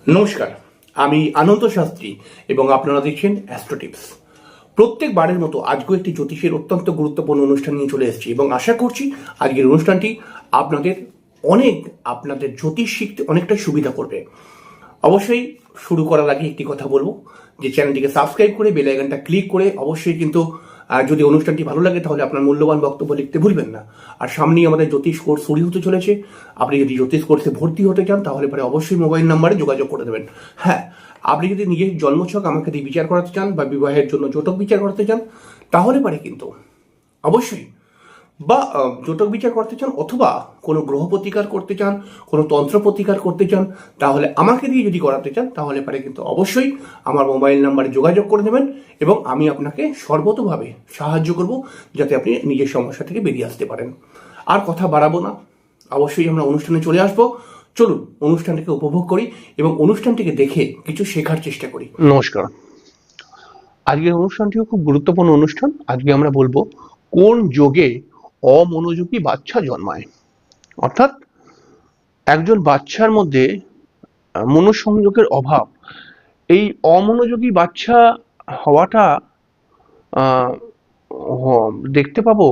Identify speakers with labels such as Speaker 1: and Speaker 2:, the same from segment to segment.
Speaker 1: নমস্কার, আমি আনন্দ শাস্ত্রী এবং আপনারা দেখছেন অ্যাস্ট্রো টিপস। প্রত্যেকবারের মতো আজকেও একটি জ্যোতিষের অত্যন্ত গুরুত্বপূর্ণ অনুষ্ঠান নিয়ে চলে এসেছি এবং আশা করছি আজকের অনুষ্ঠানটি আপনাদের জ্যোতিষ শিখতে অনেকটা সুবিধা করবে। অবশ্যই শুরু করার আগে একটি কথা বলবো যে চ্যানেলটিকে সাবস্ক্রাইব করে বেল আইকনটা ক্লিক করে অবশ্যই কিন্তু যদি অনুষ্ঠানটি ভালো লাগে তাহলে আপনার মূল্যবান বক্তব্য লিখতে ভুলবেন না। আর সামনেই আমাদের জ্যোতিষ কোর্স শুরু হতে চলেছে। আপনি যদি জ্যোতিষ কোর্সে ভর্তি হতে চান তাহলে পরে অবশ্যই মোবাইল নাম্বারে যোগাযোগ করে দেবেন। হ্যাঁ, আপনি যদি নিজের জন্মছক আমাকে দিয়ে বিচার করাতে চান বা বিবাহের জন্য জটক বিচার করাতে চান তাহলে পারে কিন্তু অবশ্যই বা জটক বিচার করতে চান অথবা কোনো গ্রহ প্রতিকার করতে চান, কোনো তন্ত্র প্রতিকার করতে চান, তাহলে আমাকে দিয়ে যদি করাতে চান তাহলে পারে কিন্তু অবশ্যই আমার মোবাইল নাম্বারে যোগাযোগ করে নেবেন এবং আমি আপনাকে সর্বতোভাবে সাহায্য করব যাতে আপনি নিজের সমস্যা থেকে বেরিয়ে আসতে পারেন। আর কথা বাড়াবো না, অবশ্যই আমরা অনুষ্ঠানে চলে আসবো। চলুন অনুষ্ঠানটিকে উপভোগ করি এবং অনুষ্ঠানটিকে দেখে কিছু শেখার চেষ্টা করি।
Speaker 2: নমস্কার। আজকের অনুষ্ঠানটিও খুব গুরুত্বপূর্ণ অনুষ্ঠান। আজকে আমরা বলবো কোন যোগে অমনোযোগী বাচ্চা জন্মায়, অর্থাৎ একজন বাচ্চার মধ্যে মনোসংযোগের অভাব। এই অমনোযোগী বাচ্চা হওয়াটা আহ, দেখতে পাবো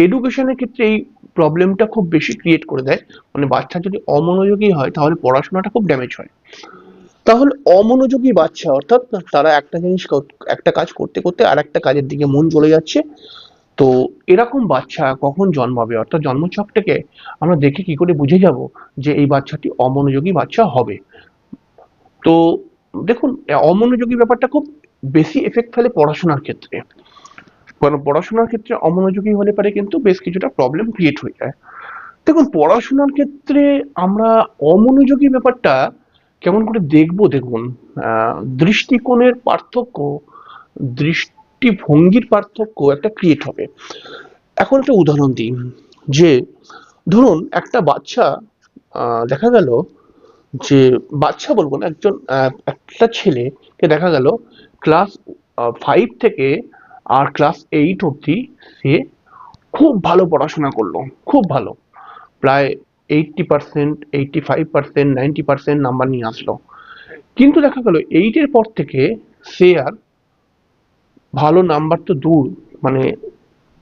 Speaker 2: এডুকেশনের ক্ষেত্রে। এই প্রবলেমটা খুব বেশি ক্রিয়েট করে দেয়। মানে বাচ্চা যদি অমনোযোগী হয় তাহলে পড়াশোনাটা খুব ড্যামেজ হয়। তাহলে অমনোযোগী বাচ্চা অর্থাৎ তারা একটা কাজ করতে করতে আর একটা কাজের দিকে মন চলে যাচ্ছে। তো এরকম বাচ্চা কখন জন্মাবে, অর্থাৎ জন্মছকটাকে আমরা দেখে কি করে বুঝে যাব যে এই বাচ্চাটি অমনোযোগী বাচ্চা হবে। তো দেখুন, অমনোযোগী ব্যাপারটা খুব বেশি এফেক্ট ফেলে পড়াশোনার ক্ষেত্রে। কারণ পড়াশোনার ক্ষেত্রে অমনোযোগী হলে পারে কিন্তু বেশ কিছুটা প্রবলেম ক্রিয়েট হয়ে যায়। দেখুন, পড়াশোনার ক্ষেত্রে আমরা অমনোযোগী ব্যাপারটা কেমন করে দেখবো? দেখুন, দৃষ্টিকোণের পার্থক্য, দৃষ্টিভঙ্গির পার্থক্য একটা ক্রিয়েট হবে। এখন একটা উদাহরণ দিই, যে ধরুন একটা বাচ্চা, দেখা গেল যে, বাচ্চা বলবো না, একটা ছেলেকে দেখা গেল ক্লাস 5 থেকে আর ক্লাস 8 অবধি সে খুব ভালো পড়াশোনা করলো, খুব ভালো, প্রায় 80%, 85%, 90% নাম্বার নিয়ে আসলো। কিন্তু দেখা গেল 8 এর পর থেকে সে আর ভালো নাম্বার তো দূর, মানে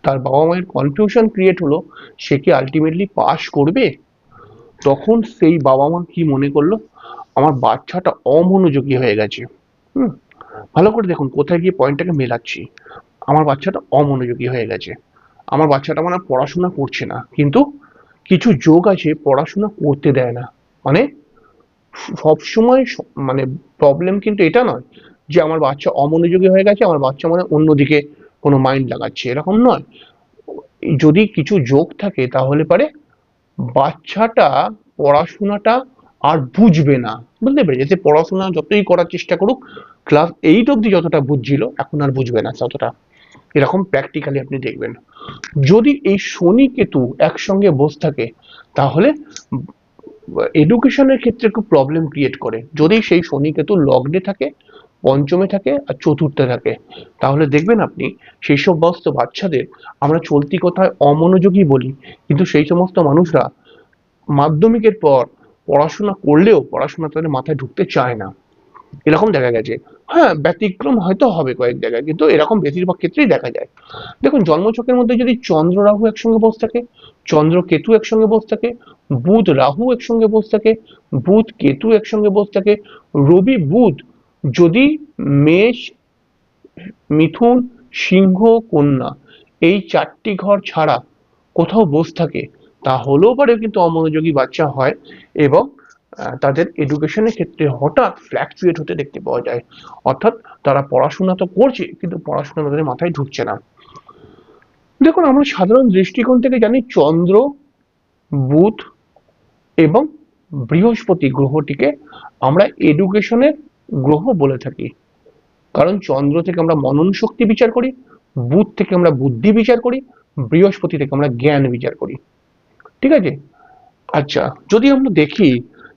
Speaker 2: তার বাবা মায়ের কনফিউশন ক্রিয়েট হলো সে কি আলটিমেটলি পাস করবে। তখন সেই বাবা মা কি মনে করলো, আমার বাচ্চাটা অমনোযোগী হয়ে গেছে। হুম, ভালো করে দেখুন কোথায় গিয়ে পয়েন্টটাকে মেলাচ্ছি। আমার বাচ্চাটা অমনোযোগী হয়ে গেছে, আমার বাচ্চাটা মানে পড়াশোনা করছে না। কিন্তু কিছু যোগ আছে পড়াশোনা করতে দেয় না। মানে সবসময় মানে প্রবলেম কিন্তু এটা নয় যে আমার বাচ্চা অমনোযোগী হয়ে গেছে, আমার বাচ্চা মানে অন্যদিকে কোনো মাইন্ড লাগাচ্ছে, এরকম নয়। যদি কিছু যোগ থাকে তাহলে পারে বাচ্চাটা পড়াশোনাটা আর বুঝবে না। বুঝতে পেরেছি, যে পড়াশোনা যতই করার চেষ্টা করুক, ক্লাস 8 অব্দি যতটা বুঝছিল এখন আর বুঝবে না ততটা। এরকম প্র্যাকটিক্যালি আপনি দেখবেন। যদি এই শনি কেতু একসঙ্গে বসে থাকে তাহলে এডুকেশনের ক্ষেত্রে খুব প্রবলেম ক্রিয়েট করে। যদি সেই শনি কেতু লগ্নে থাকে, পঞ্চমে থাকে আর চতুর্থে থাকে, তাহলে দেখবেন আপনি সেই সমস্ত বাচ্চাদের আমরা চলতি কথায় অমনোযোগী বলি, কিন্তু সেই সমস্ত মানুষরা মাধ্যমিকের পর পড়াশোনা করলেও পড়াশোনা তাদের মাথায় ঢুকতে চায় না। এরকম দেখা গেছে। হ্যাঁ, ব্যতিক্রম হয়তো হবে কয়েক জায়গায়, কিন্তু এরকম বেশিরভাগ ক্ষেত্রেই দেখা যায়। দেখুন, জন্মছকের মধ্যে যদি চন্দ্র রাহু একসঙ্গে বসে থাকে, চন্দ্র কেতু একসঙ্গে বসে থাকে, বুধ রাহু একসঙ্গে বসে থাকে, বুধ কেতু একসঙ্গে বসে থাকে, রবি বুধ যদি মেষ, মিথুন, সিংহ, কন্যা এই 4টি ঘর ছাড়া কোথাও বসে থাকে, তাহলেও পারে কিন্তু অমনোযোগী বাচ্চা হয়। এবং তাদের এডুকেশনের ক্ষেত্রে হঠাৎ ফ্ল্যাকচুয়েট হতে দেখতে পাওয়া যায়। অর্থাৎ তারা পড়াশোনা তো করছে কিন্তু পড়াশোনা তাদের মাথায় ঢুকছে না। দেখুন, আমরা সাধারণ দৃষ্টিকোণ থেকে জানি চন্দ্র, বুধ এবং বৃহস্পতি গ্রহটিকে আমরা এডুকেশনের গ্রহ বলে থাকি। কারণ চন্দ্র থেকে আমরা মনন শক্তি বিচার করি, বুধ থেকে আমরা বুদ্ধি বিচার করি, বৃহস্পতি থেকে আমরা জ্ঞান বিচার করি। ঠিক আছে? আচ্ছা, যদি আমরা দেখি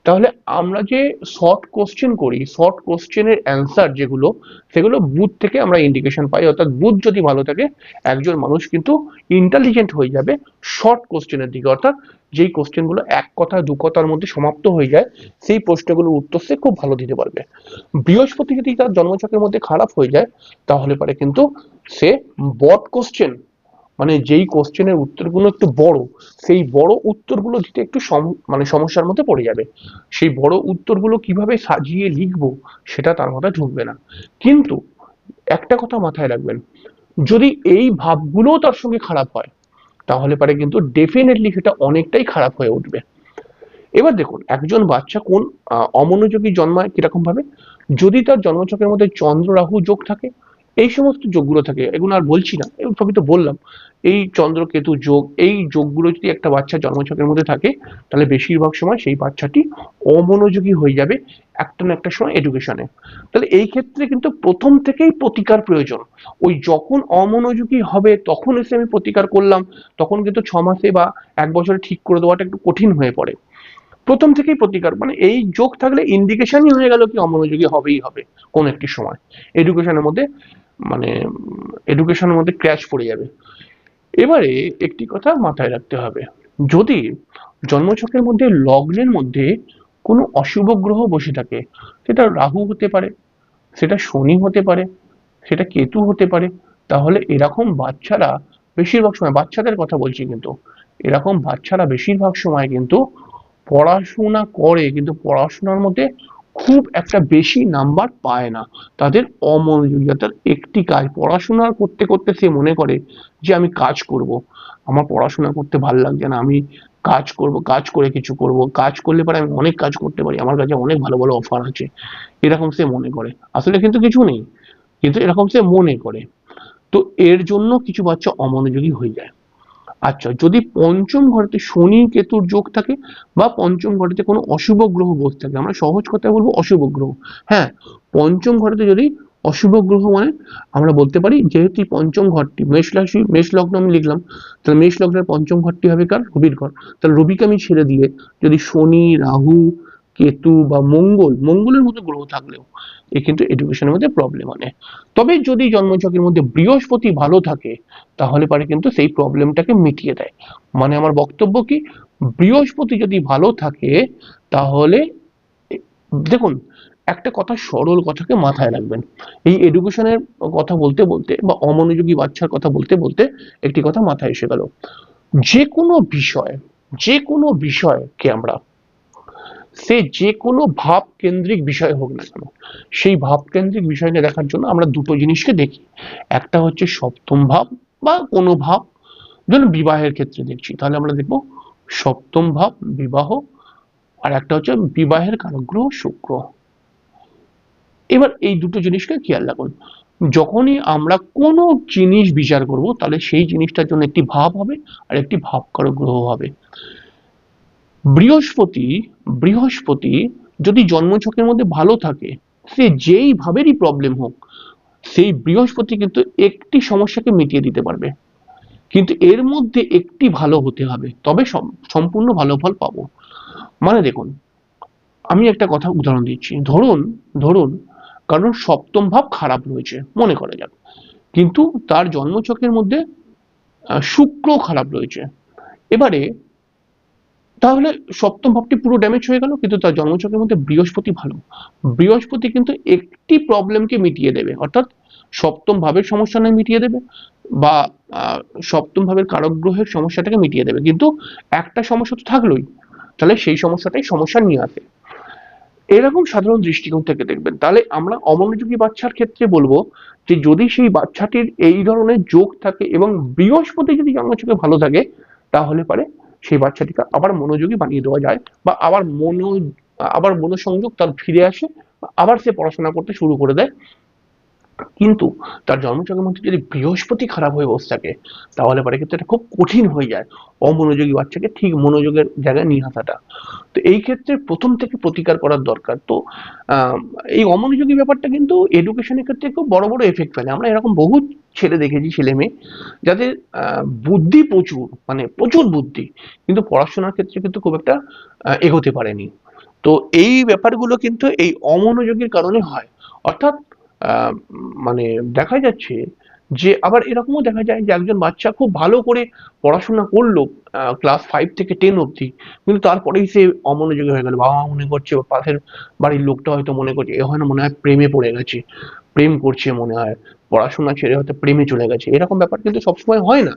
Speaker 2: তাহলে আমরা যে শর্ট কোশ্চেন করি, শর্ট কোশ্চেনের অ্যান্সার যেগুলো, সেগুলো বুথ থেকে আমরা ইন্ডিকেশন পাই। অর্থাৎ বুথ যদি ভালো থাকে, একজন মানুষ কিন্তু ইন্টেলিজেন্ট হয়ে যাবে শর্ট কোশ্চেনের দিকে। অর্থাৎ যেই কোশ্চেনগুলো এক কথা দু কথার মধ্যে সমাপ্ত হয়ে যায়, সেই প্রশ্নগুলোর উত্তর সে খুব ভালো দিতে পারবে। বৃহস্পতি যদি তার জন্মছকের মধ্যে খারাপ হয়ে যায়, তাহলে পারে কিন্তু সে বড কোশ্চেন, মানে যেই কোশ্চেনের উত্তরগুলো একটু বড়, সেই বড় উত্তরগুলো দিতে একটু মানে সমস্যার মধ্যে পড়ে যাবে। সেই বড় উত্তরগুলো কিভাবে সাজিয়ে লিখবো সেটা তার মাথায় ঢুকবে না। কিন্তু একটা কথা মাথায় রাখবেন, যদি এই ভাবগুলোও তার সঙ্গে খারাপ হয়, তাহলে পারে কিন্তু ডেফিনেটলি সেটা অনেকটাই খারাপ হয়ে উঠবে। এবার দেখুন, একজন বাচ্চা কোন অমনোযোগী জন্মায় কিরকম ভাবে, যদি তার জন্মছকের মধ্যে চন্দ্র রাহু যোগ থাকে, এই সমস্ত যোগগুলো থাকে, এগুলো আর বলছি না, এগুলো সবই তো বললাম। এই চন্দ্র কেতু যোগ, এই যোগগুলো যদি একটা বাচ্চার জন্মছকের মধ্যে থাকে, তাহলে বেশিরভাগ সময় সেই বাচ্চাটি অমনোযোগী হয়ে যাবে একটা না একটা সময় এডুকেশনে। তাহলে এই ক্ষেত্রে কিন্তু প্রথম থেকেই প্রতিকার প্রয়োজন। ওই যখন অমনোযোগী হবে তখন এসে আমি প্রতিকার করলাম, তখন কিন্তু 6 মাসে বা 1 বছরে ঠিক করে দেওয়াটা একটু কঠিন হয়ে পড়ে। প্রথম থেকেই প্রতিকার, মানে এই যোগ থাকলে ইন্ডিকেশনই হয়ে গেল কি অমনোযোগী হবেই হবে কোন একটি সময় এডুকেশনের মধ্যে, মানে এডুকেশনের মধ্যে ক্র্যাশ পড়ে যাবে। এবারে একটি কথা মাথায় রাখতে হবে, যদি জন্মছকের মধ্যে লগ্নের মধ্যে কোনো অশুভ গ্রহ বসে থাকে, সেটা রাহু হতে পারে, সেটা শনি হতে পারে, সেটা কেতু হতে পারে, তাহলে এরকম বাচ্চারা বেশিরভাগ সময়, বাচ্চাদের কথা বলছি কিন্তু, এরকম বাচ্চারা বেশিরভাগ সময় কিন্তু পড়াশোনা করে কিন্তু পড়াশোনার মধ্যে খুব একটা বেশি নাম্বার পায় না। তাদের অমনোযোগী, অর্থাৎ একটি কাজ পড়াশোনা করতে করতে সে মনে করে যে আমি কাজ করব, আমার পড়াশোনা করতে ভালো লাগছে না, আমি কাজ করব, কাজ করে কিছু করব, কাজ করলে পরে আমি অনেক কাজ করতে পারি, আমার কাছে অনেক ভালো ভালো অফার আছে, এরকম সে মনে করে। আসলে কিন্তু কিছু নেই, কিন্তু এরকম সে মনে করে। তো এর জন্য কিছু বাচ্চা অমনোযোগী হয়ে যায়। আচ্ছা, যদি পঞ্চম ঘরেতে শনি কেতুর যোগ থাকে বা পঞ্চম ঘরেতে কোনো অশুভ গ্রহ বসে থাকে, আমরা সহজ কথায় বলবো অশুভ গ্রহ। হ্যাঁ, পঞ্চম ঘরেতে যদি অশুভ গ্রহ, মানে আমরা বলতে পারি যেহেতু এই পঞ্চম ঘরটি মেষ রাশি, মেষ লগ্ন আমি লিখলাম, তাহলে মেষ লগ্নের পঞ্চম ঘরটি হবে কার? রবির ঘর। তাহলে রবিকে আমি ছেড়ে দিয়ে যদি শনি, রাহু, কেতু বা মঙ্গলের মতো গ্রহ থাকলেও এ কিন্তু এডুকেশনের মধ্যে প্রবলেম আনে। তবে যদি জন্মছকের মধ্যে বৃহস্পতি ভালো থাকে, তাহলে পারে কিন্তু সেই প্রবলেমটাকে মিটিয়ে দেয়। মানে আমার বক্তব্য কি, বৃহস্পতি যদি ভালো থাকে, তাহলে দেখুন, একটা কথা, সরল কথাকে মাথায় রাখবেন। এই এডুকেশনের কথা বলতে বলতে বা অমনোযোগী বাচ্চার কথা বলতে বলতে একটি কথা মাথায় এসে গেল। যে কোনো বিষয়, যে কোনো বিষয়কে আমরা, সে যে কোনো ভাব কেন্দ্রিক বিষয় হোক না কেন, সেই ভাব কেন্দ্রিক বিষয়কে দেখার জন্য আমরা দুটো জিনিসকে দেখি। একটা হচ্ছে সপ্তম ভাব বা কোনো ভাব, ধরুন বিবাহের ক্ষেত্রে দেখছি, তাহলে আমরা দেখবো সপ্তম ভাব বিবাহ, আর একটা হচ্ছে বিবাহের কারক গ্রহ শুক্র। এবার এই দুটো জিনিসকে খেয়াল রাখুন, যখনই আমরা কোনো জিনিস বিচার করব, তাহলে সেই জিনিসটার জন্য একটি ভাব হবে আর একটি ভাব কারক গ্রহ হবে। বৃহস্পতি, বৃহস্পতি যদি জন্মছকের মধ্যে ভালো থাকে, সে যেই ভাবেরই প্রবলেম হোক, সেই বৃহস্পতি কিন্তু একটি সমস্যাকে মিটিয়ে দিতে পারবে। কিন্তু এর মধ্যে একটি ভালো হতে হবে, তবে সম্পূর্ণ ভালো ফল পাবো। মানে দেখুন, আমি একটা কথা উদাহরণ দিচ্ছি, ধরুন, ধরুন কারণ সপ্তম ভাব খারাপ রয়েছে মনে করা যাক, কিন্তু তার জন্মছকের মধ্যে শুক্র খারাপ রয়েছে। এবারে তাহলে সপ্তম ভাবটি পুরো ড্যামেজ হয়ে গেল, কিন্তু তার জন্মছকের মধ্যে বৃহস্পতি ভালো। বৃহস্পতি কিন্তু একটি প্রবলেমকে মিটিয়ে দেবে, অর্থাৎ সপ্তম ভাবের সমস্যা নয় মিটিয়ে দেবে, বা সপ্তম ভাবের কারক গ্রহের সমস্যাটাকে মিটিয়ে দেবে, কিন্তু একটা সমস্যা তো থাকলোই, তাহলে সেই সমস্যাটাই সমস্যা নিয়ে আসে। এরকম সাধারণ দৃষ্টিকোণ থেকে দেখবেন, তাহলে আমরা অমনোযোগী বাচ্চার ক্ষেত্রে বলবো যে যদি সেই বাচ্চাটির এই ধরনের যোগ থাকে এবং বৃহস্পতি যদি জন্মছকে ভালো থাকে, তাহলে পারে সেই বাচ্চাটিকে আবার মনোযোগী বানিয়ে দেওয়া যায়, বা আবার মনোসংযোগ তার ফিরে আসে, আবার সে পড়াশোনা করতে শুরু করে দেয়। কিন্তু তার জন্মছকের মধ্যে যদি বৃহস্পতি খারাপ হয়ে বসে থাকে, তাহলে পরে কিন্তু এটা খুব কঠিন হয়ে যায় অমনোযোগী বাচ্চাকে ঠিক মনোযোগের জায়গায় নিয়ে আসাটা। তো এই ক্ষেত্রে প্রথম থেকে প্রতিকার করার দরকার। তো আহ, এই অমনোযোগী ব্যাপারটা কিন্তু এডুকেশনের ক্ষেত্রে খুব বড় বড় এফেক্ট ফেলে। আমরা এরকম বহু ছেলে দেখেছি, ছেলে মেয়ে যাদের বুদ্ধি প্রচুর, মানে প্রচুর বুদ্ধি, কিন্তু পড়াশোনার ক্ষেত্রে কিন্তু খুব একটা এগোতে পারেনি। তো এই ব্যাপারগুলো কিন্তু এই অমনোযোগের কারণে হয়। অর্থাৎ আহ, মানে দেখা যাচ্ছে যে আবার এরকমও দেখা যায় যে একজন বাচ্চা খুব ভালো করে পড়াশোনা করলো ক্লাস 5 থেকে 10 অবধি, কিন্তু তারপরেই সে অমনোযোগী হয়ে গেল। বাবা মা মনে করছে বা পাশের বাড়ির লোকটা হয়তো মনে করছে এ হয় না, মনে হয় প্রেমে পড়ে গেছে, প্রেম করছে মনে হয়, পড়াশোনা ছেড়ে হয়তো প্রেমে চলে গেছে। এরকম ব্যাপার কিন্তু সবসময় হয় না।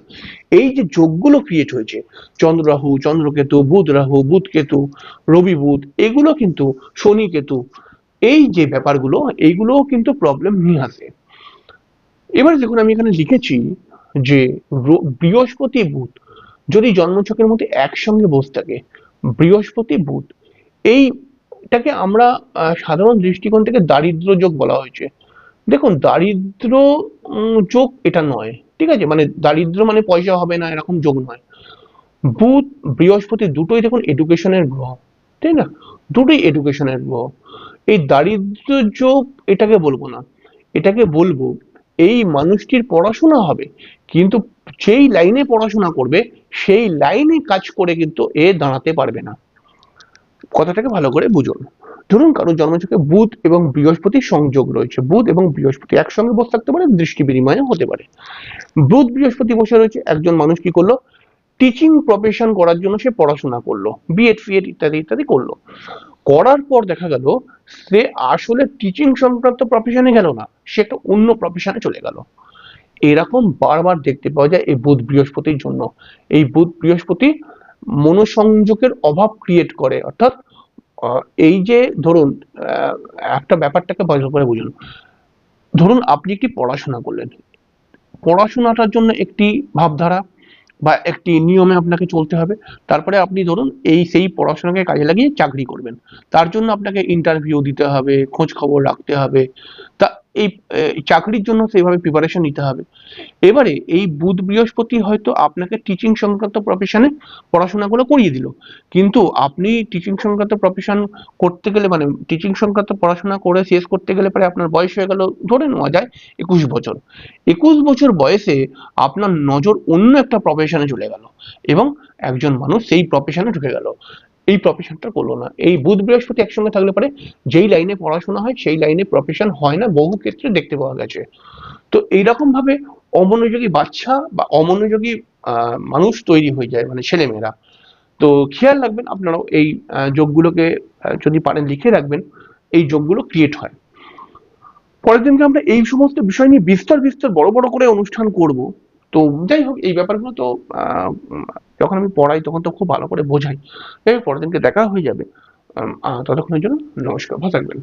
Speaker 2: এই যে যোগগুলো ক্রিয়েট হয়েছে, চন্দ্র রাহু, চন্দ্রকেতু, বুধ রাহু, বুধ কেতু, রবি বুধ, এগুলো কিন্তু শনি কেতু, এই যে ব্যাপারগুলো, এইগুলোও কিন্তু প্রবলেম নিয়ে আসে। এবার দেখুন আমি এখানে লিখেছি যে বৃহস্পতি বুধ যদি জন্মছকের মধ্যে একসঙ্গে বসে থাকে, বৃহস্পতি বুধ, এইটাকে আমরা সাধারণ দৃষ্টিকোণ থেকে দারিদ্র যোগ বলা হয়েছে। দেখুন দারিদ্র যোগ এটা নয়, ঠিক আছে, মানে দারিদ্র মানে পয়সা হবে না এরকম যোগ নয়। বুধ বৃহস্পতি দুটোই দেখুন এডুকেশনের গ্রহ, তাই না, দুটোই এডুকেশনের গ্রহ। এই দারিদ্র যোগ এটাকে বলবো না, এটাকে বলবো এই মানুষটির পড়াশোনা হবে, কিন্তু যেই লাইনে পড়াশোনা করবে সেই লাইনে কাজ করে কিন্তু এ দাঁড়াতে পারবে না। কথাটাকে ভালো করে বুঝুন। ধরুন কারো জন্মছকে বুধ এবং বৃহস্পতি সংযোগ রয়েছে, বুধ এবং বৃহস্পতি একসঙ্গে বসে থাকতে পারে, দৃষ্টি বিনিময় হতে পারে। বুধ বৃহস্পতি বসে রয়েছে, একজন মানুষ কি করলো, টিচিং প্রফেশন করার জন্য সে পড়াশোনা করলো, বিএড ফিএড ইত্যাদি ইত্যাদি করলো। করার পর দেখা গেল সে আসলে টিচিং সংক্রান্ত প্রফেশনে গেল না, সে একটা অন্য প্রফেশনে চলে গেল। এরকম বারবার দেখতে পাওয়া যায় এই বুধ বৃহস্পতির জন্য। এই বুধ বৃহস্পতি মনোসংযোগের অভাব ক্রিয়েট করে। অর্থাৎ এই যে ধরুন আহ, একটা ব্যাপারটাকে ভালো করে বুঝুন। ধরুন আপনি একটি পড়াশোনা করলেন, পড়াশোনাটার জন্য একটি ভাবধারা বা একটি নিয়মে আপনাকে চলতে হবে। তারপরে আপনি ধরুন এই সেই পড়াশোনাকে কাজে লাগিয়ে চাকরি করবেন, তার জন্য আপনাকে ইন্টারভিউ দিতে হবে, খোঁজ খবর রাখতে হবে। তা এই চাকরির জন্য সেইভাবে প্রিপারেশন নিতে হবে। এবারে এই বুধ বৃহস্পতি হয়তো আপনাকে টিচিং সংক্রান্ত প্রফেশনে পড়াশোনাগুলো করিয়ে দিল, কিন্তু আপনি টিচিং সংক্রান্ত প্রফেশন করতে গেলে, মানে টিচিং সংক্রান্ত পড়াশোনা করে শেষ করতে গেলে পরে আপনার বয়স হয়ে গেল, ধরে নেওয়া যায় 21 বছর। 21 বছর বয়সে আপনার নজর অন্য একটা প্রফেশনে চলে গেল এবং একজন মানুষ সেই প্রফেশনে ঢুকে গেল, এই প্রফেশনটা করলো না। এই বুধ বৃহস্পতি একসঙ্গে থাকলে পরে যেই লাইনে পড়াশোনা হয় সেই লাইনে প্রফেশন হয় না, বহু ক্ষেত্রে দেখতে পাওয়া গেছে। তো এইরকম ভাবে অমনোযোগী বাচ্চা বা অমনোযোগী মানুষ তৈরি হয়ে যায়, মানে ছেলেমেয়েরা। তো খেয়াল রাখবেন আপনারাও এই যোগগুলোকে যদি পারেন লিখে রাখবেন, এই যোগগুলো ক্রিয়েট হয়। পরের দিনকে আমরা এই সমস্ত বিষয় নিয়ে বিস্তর বিস্তর বড় বড় করে অনুষ্ঠান করব। তো যাই হোক এই ব্যাপারগুলো তো যখন আমি পড়াই তখন তো খুব ভালো করে বোঝাই। যাই হোক পরের দিনকে দেখা হয়ে যাবে। ততক্ষণের জন্য নমস্কার, ভালো থাকবেন।